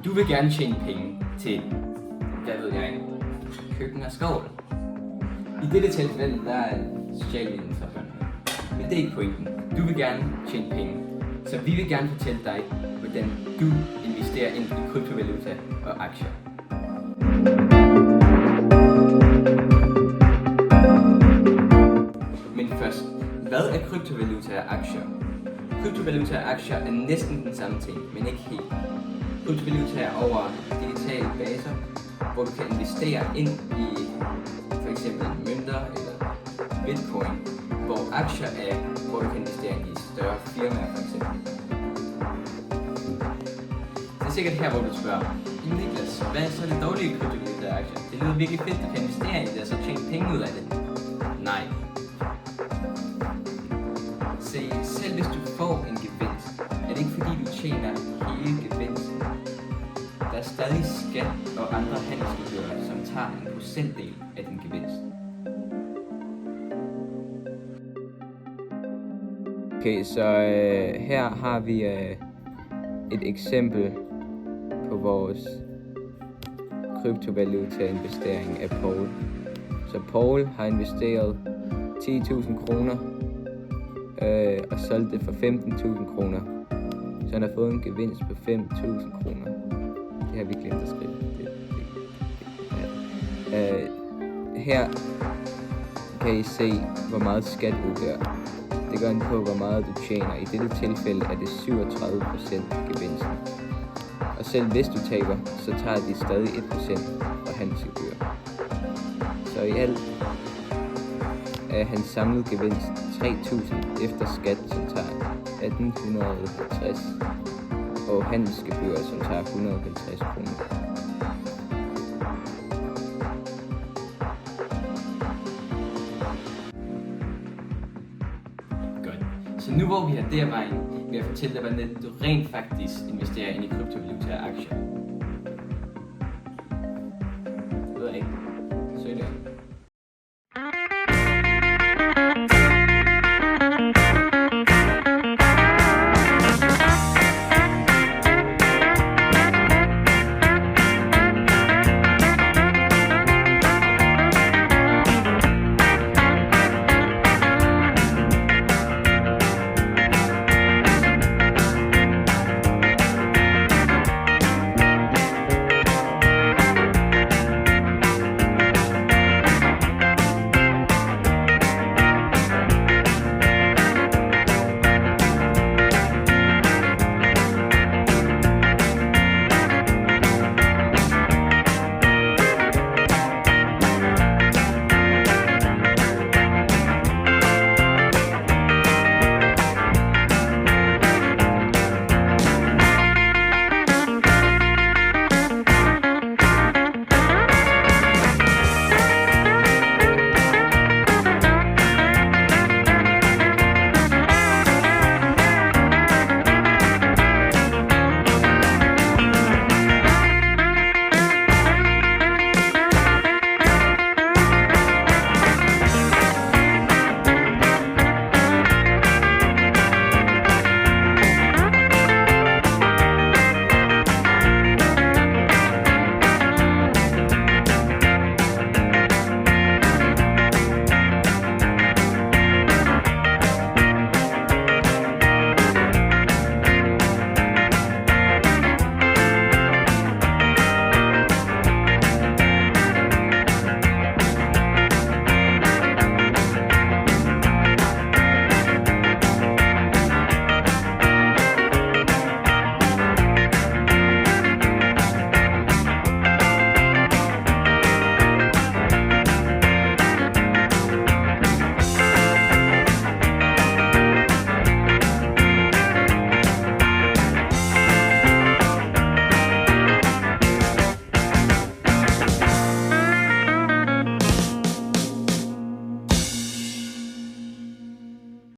Du vil gerne tjene penge til, hvad ved jeg, køkken og skål. I dette tilfælde, der er socialviden for børnene. Men det er ikke pointen. Du vil gerne tjene penge. Så vi vil gerne fortælle dig, hvordan du investerer ind i kryptovaluta og aktier. Men først, hvad er kryptovaluta og aktier? Kryptovaluta og aktier er næsten den samme ting, men ikke helt. Kryptovaluta er over digitale baser, hvor du kan investere ind i for eksempel mønter eller bitcoin, hvor aktier er, hvor du kan investere i større firmaer for eksempel. Det er sikkert her, hvor du spørger, Niklas, hvad er så det dårlige i kryptovaluta og aktier? Det lyder virkelig fedt, du kan investere i det og så tjene penge ud af det. Nej. Se, selv hvis du får en gevinst, er det ikke fordi du tjener hele gevinsten. Der er stadig skat og andre handelsgebyrer, som tager en procentdel af din gevinst. Okay, så her har vi et eksempel på vores kryptovaluta-investering af Paul. Så Paul har investeret 10.000 kroner og solgt det for 15.000 kroner. Så han har fået en gevinst på 5.000 kroner. Det har vi glemt at skrive. Her kan I se, hvor meget skat udgør. Det gør an på, hvor meget du tjener. I dette tilfælde er det 37% gevinsten. Og selv hvis du taber, så tager de stadig 1% fra handelsgebyr. Så i alt er hans samlede gevinst 3.000 efter skat, som tager 1.850, og handelsgebyr, som tager 150 kroner. Så nu hvor vi er der vejen, vil jeg fortælle dig, hvordan du rent faktisk investerer ind i kryptovaluta og aktier. Det ved jeg ikke. Søg det.